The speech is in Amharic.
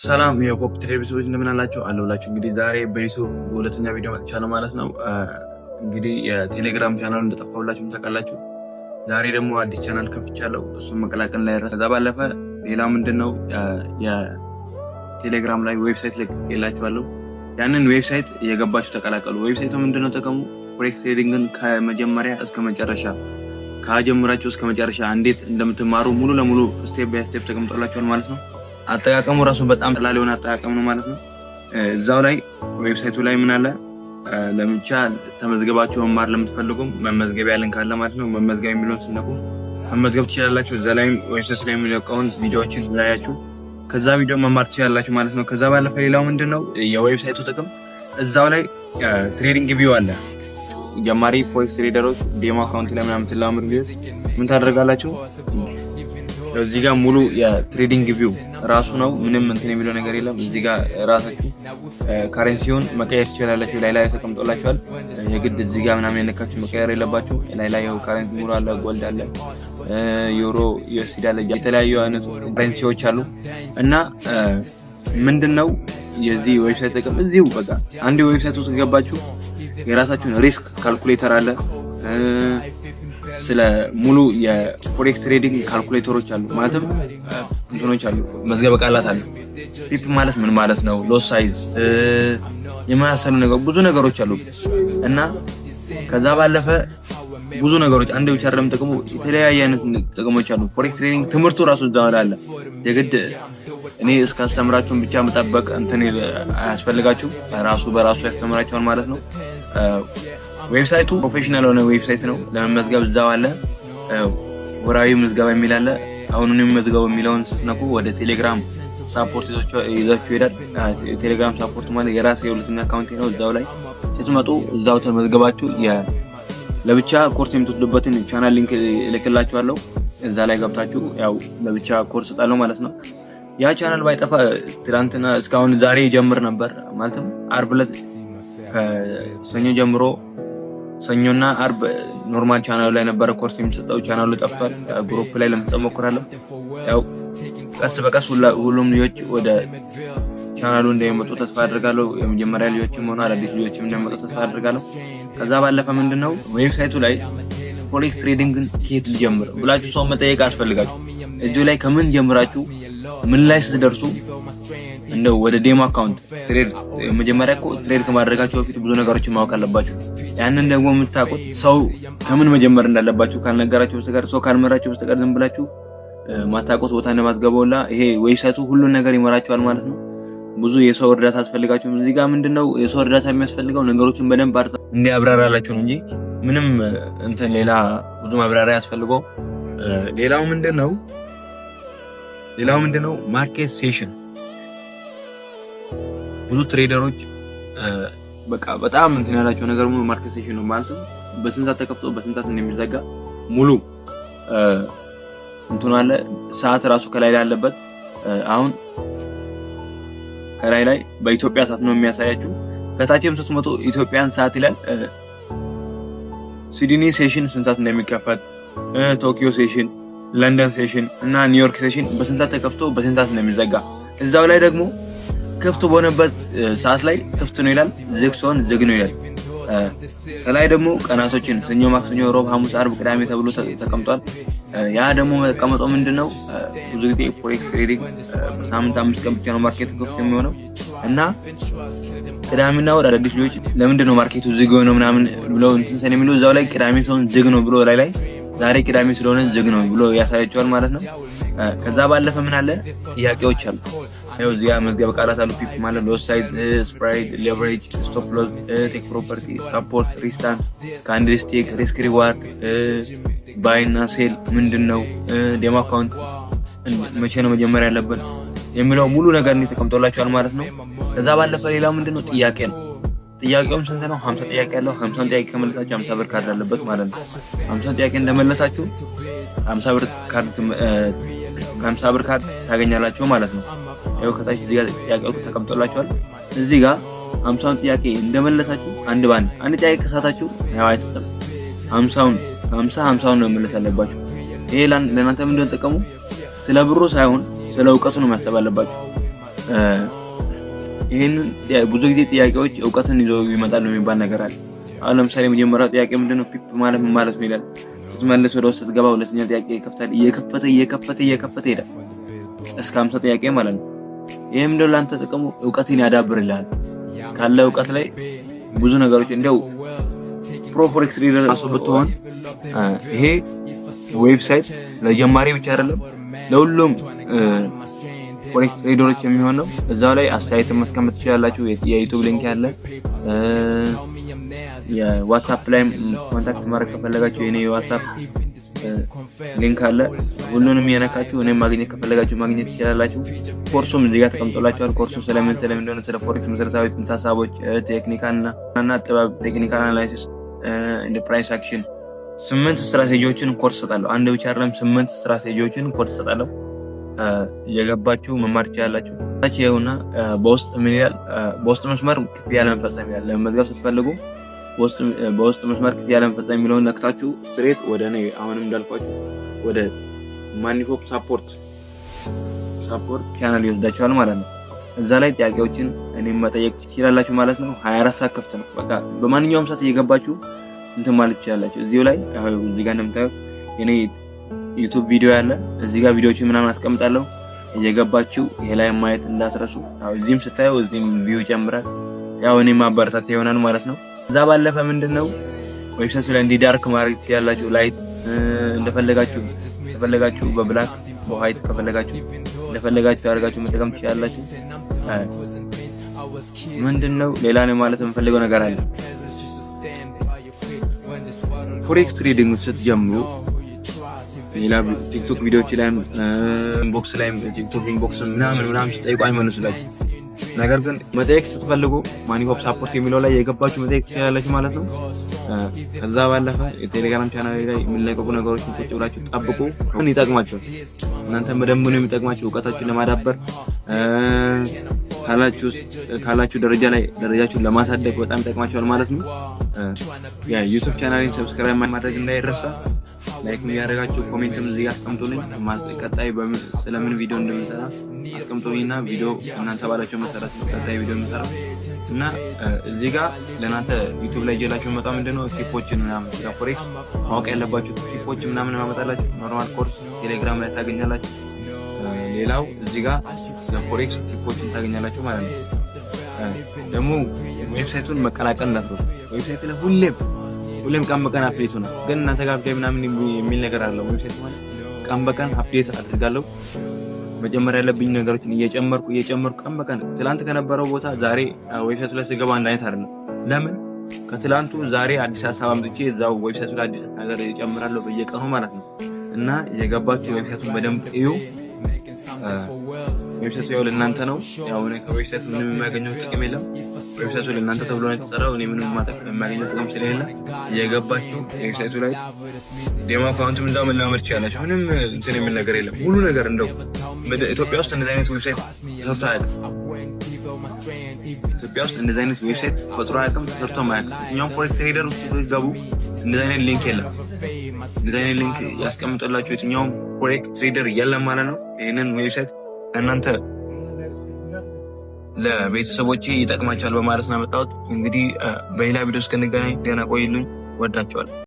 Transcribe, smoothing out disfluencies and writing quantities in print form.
ሰላም የፖፕ ቴሌቪዥን እንደምን አላችሁ? አለሁላችሁ። እንግዲህ ዛሬ በዩቲዩብ በሁለተኛ ቪዲዮ መጥቻለሁ ማለት ነው። እንግዲህ የቴሌግራም ቻናል እንደጠፋሁላችሁ ታውቃላችሁ። ዛሬ ደግሞ አዲስ ቻናል ከፍቻለሁ። እሱን መቀላቀል ላይ ከዛ ባለፈ ሌላ ምንድነው የቴሌግራም ላይ ዌብሳይት ልኬላችኋለሁ። ያንን ዌብሳይት እየገባችሁ ተቀላቀሉ። ዌብሳይቱ ምንድነው ጥቅሙ? ፎሬክስ ትሬዲንግን ከመጀመሪያ እስከ መጨረሻ ከጀምራችሁ እስከ መጨረሻ እንዴት እንደምትማሩ ሙሉ ለሙሉ ስቴፕ ባይ ስቴፕ ተቀምጦላችኋል ማለት ነው። አጠቃቀሙ ራሱ በጣም ቀላል የሆነ አጠቃቀም ነው ማለት ነው። እዛው ላይ ዌብሳይቱ ላይ ምን አለ ለምቻ ተመዝገባችሁ መማር ለምትፈልጉም መመዝገቢያ ሊንክ አለ ማለት ነው። መመዝገብ የሚለውን ስነቁ መመዝገብ ትችላላችሁ። እዛ ላይ ዌብሳይቱ ላይ የሚለቀውን ቪዲዮዎችን ስላያችሁ ከዛ ቪዲዮ መማር ትችላላችሁ ማለት ነው። ከዛ ባለፈ ሌላው ምንድነው የዌብሳይቱ ጥቅም እዛው ላይ ትሬዲንግ ቪው አለ። ጀማሪ ፎሬክስ ትሬደሮች ዴሞ አካውንት ላይ ምናምን ተላምሩ ምን ታደርጋላችሁ? እዚህ ጋር ሙሉ የትሬዲንግ ቪው ራሱ ነው። ምንም እንትን የሚለው ነገር የለም። እዚህ ጋር ራሳችሁ ካረንሲውን መቀየር ትችላላችሁ። ላይ ተቀምጦላችኋል። የግድ እዚህ ጋር ምናምን የነካችሁ መቀየር የለባችሁ። ላይ ካረንሲ ሙሉ አለ፣ ጎልድ አለ፣ ዩሮ፣ ዩኤስዲ አለ፣ የተለያዩ አይነት ካረንሲዎች አሉ። እና ምንድነው የዚህ ዌብሳይት ጥቅም? እዚሁ በቃ አንድ ዌብሳይት ውስጥ ገባችሁ የራሳችሁን ሪስክ ካልኩሌተር አለ። ስለ ሙሉ የፎሬክስ ትሬዲንግ ካልኩሌተሮች አሉ። ማለትም እንትኖች አሉ፣ መዝገበ ቃላት አሉ። ፒፕ ማለት ምን ማለት ነው፣ ሎስ ሳይዝ የማያሰሉ ነገር ብዙ ነገሮች አሉ። እና ከዛ ባለፈ ብዙ ነገሮች አንድ ብቻ አይደለም ጥቅሙ፣ የተለያየ አይነት ጥቅሞች አሉ። ፎሬክስ ትሬዲንግ ትምህርቱ ራሱ እዛው አለ። የግድ እኔ እስካስተምራችሁን ብቻ መጠበቅ እንትን አያስፈልጋችሁ። ራሱ በራሱ ያስተምራችኋል ማለት ነው። ዌብሳይቱ ፕሮፌሽናል ሆነ ዌብሳይት ነው። ለመመዝገብ እዛው አለ። ወራዊ ምዝገባ የሚል አለ። አሁንም መዝገቡ የሚለውን ስትነኩ ወደ ቴሌግራም ሳፖርት ይዛችሁ ይሄዳል። ቴሌግራም ሳፖርት ማለት የራስ የሁለተኛ አካውንት ነው። እዛው ላይ ስትመጡ እዛው ተመዝገባችሁ ለብቻ ኮርስ የምትወስዱበትን ቻናል ሊንክ እልክላችኋለሁ። እዛ ላይ ገብታችሁ ያው ለብቻ ኮርስ ጣለው ማለት ነው። ያ ቻናል ባይጠፋ ትናንትና እስካሁን ዛሬ ጀምር ነበር ማለትም አርብ ዕለት ከሰኞ ጀምሮ ሰኞና አርብ ኖርማል ቻናሉ ላይ ነበር ኮርስ የሚሰጠው። ቻናሉ ጠፍቷል። ግሩፕ ላይ ለመጻፍ ሞክራለሁ። ያው ቀስ በቀስ ሁሉም ልጆች ወደ ቻናሉ እንደሚመጡ ተስፋ አድርጋለሁ። የመጀመሪያ ልጆችም ሆነ አዳዲስ ልጆችም እንደሚመጡ ተስፋ አድርጋለሁ። ከዛ ባለፈ ምንድነው ዌብሳይቱ ላይ ፎሬክስ ትሬዲንግን ከየት ልጀምር ብላችሁ ሰው መጠየቅ አስፈልጋችሁ። እዚሁ ላይ ከምን ጀምራችሁ ምን ላይ ስትደርሱ እንደው ወደ ዴሞ አካውንት ትሬድ መጀመሪያ እኮ ትሬድ ከማድረጋችሁ በፊት ብዙ ነገሮችን ማወቅ አለባችሁ። ያንን ደግሞ የምታውቁት ሰው ከምን መጀመር እንዳለባችሁ ካልነገራችሁ በስተቀር ሰው ካልመራችሁ በስተቀር ዝም ብላችሁ ማታውቁት ቦታ እንደማትገቡላ ይሄ ዌብሳይቱ ሁሉን ነገር ይመራችኋል ማለት ነው። ብዙ የሰው እርዳታ አስፈልጋችሁ። እዚህ ጋር ምንድነው የሰው እርዳታ የሚያስፈልገው ነገሮችን በደንብ እንዲያብራራላችሁ ነው እንጂ ምንም እንትን ሌላ ብዙ ማብራሪያ ያስፈልገው። ሌላው ምንድነው ማርኬት ሴሽን ብዙ ትሬደሮች በቃ በጣም እንትን ያላቸው ነገር ሙሉ ማርኬት ሴሽን ነው ማለት ነው። በስንት ሰዓት ተከፍቶ በስንት ሰዓት እንደሚዘጋ ሙሉ እንትን አለ። ሰዓት ራሱ ከላይ ላይ አለበት። አሁን ከላይ ላይ በኢትዮጵያ ሰዓት ነው የሚያሳያችሁ። ከታችም ስትመጡ ኢትዮጵያን ሰዓት ይላል። ሲድኒ ሴሽን ስንት ሰዓት እንደሚከፈት፣ ቶኪዮ ሴሽን፣ ለንደን ሴሽን እና ኒውዮርክ ሴሽን በስንት ሰዓት ተከፍቶ በስንት ሰዓት እንደሚዘጋ እዛው ላይ ደግሞ ክፍት በሆነበት ሰዓት ላይ ክፍት ነው ይላል፣ ዝግ ሲሆን ዝግ ነው ይላል። ከላይ ደግሞ ቀናቶችን ሰኞ፣ ማክሰኞ፣ ሮብ፣ ሐሙስ፣ አርብ፣ ቅዳሜ ተብሎ ተቀምጧል። ያ ደግሞ መቀመጠው ምንድነው ብዙ ጊዜ ፎሬክስ ትሬዲንግ በሳምንት 5 ቀን ብቻ ነው ማርኬቱ ክፍት የሚሆነው እና ቅዳሜና እሑድ አዳዲስ ልጆች ለምንድነው ማርኬቱ ዝግ ነው ምናምን ብለው እንትን ሰኔ የሚሉ እዛው ላይ ቅዳሜ ሲሆን ዝግ ነው ብሎ ላይ ዛሬ ቅዳሜ ስለሆነ ዝግ ነው ብሎ ያሳያቸዋል ማለት ነው። ከዛ ባለፈ ምን አለ ጥያቄዎች አሉ። ያው እዚያ መዝገበ ቃላት አሉ። ፒፕ ማለት ሎስ ሳይድ፣ ስፕሬድ፣ ሌቨሬጅ፣ ስቶፕ ሎስ፣ ቴክ ፕሮፐርቲ፣ ሰፖርት፣ ሪስታንስ፣ ካንድልስቲክ፣ ሪስክ ሪዋርድ፣ ባይ እና ሴል ምንድነው፣ ዴሞ አካውንት መቼ ነው መጀመሪያ ያለበት የሚለው ሙሉ ነገር እንዲህ ተቀምጦላችኋል ማለት ነው። ከዛ ባለፈ ሌላው ምንድነው ጥያቄ ነው። ጥያቄውም ስንት ነው? 50 ጥያቄ ያለው 50 ጥያቄ ከመለሳችሁ 50 ብር ካርድ አለበት ማለት ነው። 50 ጥያቄ እንደመለሳችሁ 50 ብር ካርድ ታገኛላችሁ ማለት ነው። ያው ከታች እዚህ ጋር ጥያቄው ተቀምጦላችኋል። እዚህ ጋር 50 ጥያቄ እንደመለሳችሁ አንድ ጥያቄ ከሳታችሁ ያው አይተም 50 ነው መመለስ አለባችሁ። ይሄ ለእናንተ ምንድነው ጥቅሙ? ስለ ብሩ ሳይሆን ስለ እውቀቱ ነው ማሰብ አለባችሁ። ይህንን ብዙ ጊዜ ጥያቄዎች እውቀትን ይዘው ይመጣሉ የሚባል ነገር አለ። አሁን ለምሳሌ የመጀመሪያው ጥያቄ ምንድነው ፒፕ ማለት ምን ማለት ነው ይላል። ስትመልስ ወደ ውስጥ ስትገባ ሁለተኛ ጥያቄ ይከፍታል። እየከፈተ ይሄዳል እስከ 50 ጥያቄ ማለት ነው። ይሄም እንደው ላንተ ጥቅሙ እውቀትን ያዳብርልሃል። ካለ እውቀት ላይ ብዙ ነገሮች እንደው ፕሮ ፎሬክስ ትሬደር ራሱ ብትሆን ይሄ ዌብሳይት ለጀማሪ ብቻ አይደለም ለሁሉም ፎሬክስ ትሬደሮች የሚሆን ነው። እዛው ላይ አስተያየት ማስቀመጥ ትችላላችሁ። የዩቲዩብ ሊንክ ያለ የዋትስአፕ ላይ ኮንታክት ማድረግ ከፈለጋችሁ የኔ የዋትስአፕ ሊንክ አለ። ሁሉንም የነካችሁ እኔም ማግኘት ከፈለጋችሁ ማግኘት ትችላላችሁ። ኮርሱም እዚህ ጋር ተቀምጦላችኋል። ኮርሱ ስለምን እንደሆነ ስለ ፎሬክስ መሰረታዊ ሀሳቦች፣ ቴክኒካልና ጥበብ፣ ቴክኒካል አናላይሲስ እንደ ፕራይስ አክሽን 8 ስትራቴጂዎችን ኮርስ ሰጣለሁ። አንድ ብቻ አይደለም 8 ስትራቴጂዎችን ኮርስ ሰጣለሁ። የገባችሁ መማር ትችላላችሁ። ታች ይኸውና በውስጥ ምን ይላል? በውስጥ መስመር ክፍያ ለመፈጸም ይላል። ለመመዝገብ ስትፈልጉ በውስጥ መስመር ክፍያ ለመፈጸም የሚለውን ነክታችሁ ስትሬት ወደ እኔ አሁንም እንዳልኳችሁ ወደ ማኒፎፕ ሳፖርት ቻናል ይወስዳችኋል ማለት ነው። እዛ ላይ ጥያቄዎችን እኔም መጠየቅ ትችላላችሁ ማለት ነው። 24 ሰዓት ክፍት ነው። በቃ በማንኛውም ሰዓት እየገባችሁ እንትን ማለት ትችላላችሁ። እዚህ ላይ እዚህ ጋር እንደምታዩት የኔ ዩቲዩብ ቪዲዮ ያለ እዚህ ጋር ቪዲዮዎችን ምናምን አስቀምጣለሁ። እየገባችሁ ይሄ ላይ ማየት እንዳትረሱ። እዚህም ስታዩ እዚህም ቪው ይጨምራል። ያው እኔ ማበረታታ ይሆናል ማለት ነው። እዛ ባለፈ ምንድነው ዌብሳይቱ ላይ እንዲዳርክ ማድረግ ትችላላችሁ። ላይት እንደፈለጋችሁ በብላክ በዋይት ከፈለጋችሁ እንደፈለጋችሁ አድርጋችሁ መጠቀም ትችላላችሁ። ምንድነው ሌላ ነው ማለት የምፈልገው ነገር አለ። ፎሬክስ ትሬዲንግ ስትጀምሩ ሌላ ቲክቶክ ቪዲዮዎች ላይ ኢንቦክስ ላይ ቲክቶክ ኢንቦክስ ምናምን ሲጠይቁ አይመልሱላችሁ። ነገር ግን መጠየቅ ስትፈልጉ ማኒፎፕ ሳፖርት የሚለው ላይ የገባችሁ መጠየቅ ትችላላችሁ ማለት ነው። ከዛ ባለፈ የቴሌግራም ቻናል ላይ የሚለቀቁ ነገሮችን ቁጭ ብላችሁ ጠብቁ። ይጠቅማችኋል። እናንተ በደንብ ነው የሚጠቅማችሁ እውቀታችሁን ለማዳበር ካላችሁ ደረጃችሁን ለማሳደግ በጣም ይጠቅማችኋል ማለት ነው። ዩቲዩብ ቻናሌን ሰብስክራይብ ማድረግ እንዳይረሳ። ላይክ ያደረጋችሁ ኮሜንትም እዚህ ጋር አስቀምጡልኝ። ቀጣይ ስለምን ቪዲዮ እንደምሰራ አስቀምጡልኝና ቪዲዮ እናንተ ባላችሁ መሰረት ቀጣይ ቪዲዮ እንሰራ እና እዚህ ጋር ለእናንተ ዩቲዩብ ላይ ጀላችሁ መጣ ምንድነው ቲፖችን ምናምን ስለ ፎሬክስ ማወቅ ያለባችሁ ቲፖች ምናምን ማመጣላችሁ ኖርማል ኮርስ ቴሌግራም ላይ ታገኛላችሁ። ሌላው እዚህ ጋር ስለ ፎሬክስ ቲፖችን ታገኛላችሁ ማለት ነው። ደግሞ ዌብሳይቱን መቀላቀል እንዳትረሱ። ዌብሳይቱ ላይ ሁሌም ቀን በቀን አፕዴት ነው። ግን እናንተ ጋር አፕዴት ምናምን የሚል ነገር አለ። ዌብሳይት ማለት ቀን በቀን አፕዴት አድርጋለሁ። መጀመሪያ ያለብኝ ነገሮችን እየጨመርኩ ቀን በቀን ትላንት ከነበረው ቦታ ዛሬ ዌብሳይቱ ላይ ስገባ አንድ አይነት አይደለም። ለምን ከትላንቱ ዛሬ አዲስ ሀሳብ አምጥቼ እዛው ዌብሳይቱ ላይ አዲስ ነገር እጨምራለሁ በየቀኑ ማለት ነው። እና የገባችሁ ዌብሳይቱን በደንብ እዩ። ዌብሳይቱ ያው ለእናንተ ነው። ያው እኔ ከዌብሳይቱ ምንም የማገኘው ጥቅም የለም። ዌብሳይቱ ለእናንተ ተብሎ ነው የተሰራው። እኔ ምንም የማገኘው ጥቅም ስለሌለ የገባችሁ ዌብሳይቱ ላይ ዴሞ አካውንትም እንዳው መለማመድ ትችላላችሁ። ምንም እንትን የሚል ነገር የለም። ሙሉ ነገር እንደው ኢትዮጵያ ውስጥ እንደዚህ አይነት ዌብሳይት ተሰርቶ አያውቅም። ኢትዮጵያ ውስጥ እንደዚህ አይነት ዌብሳይት ፈጥሮ አያውቅም፣ ተሰርቶ አያውቅም። የትኛውም ፎሬክስ ትሬደር ውስጥ ገቡ እንደዚህ አይነት ሊንክ የለም። እንደዚህ አይነት ሊንክ ያስቀምጥላችሁ የትኛውም ፎሬክስ ትሬደር የለም ማለት ነው። ይሄንን ዌብሳይት እናንተ ለቤተሰቦቼ ይጠቅማቸዋል በማለት ነው ያመጣሁት። እንግዲህ በሌላ ቪዲዮ እስክንገናኝ ደህና ቆዩልኝ። ወዳችኋለሁ።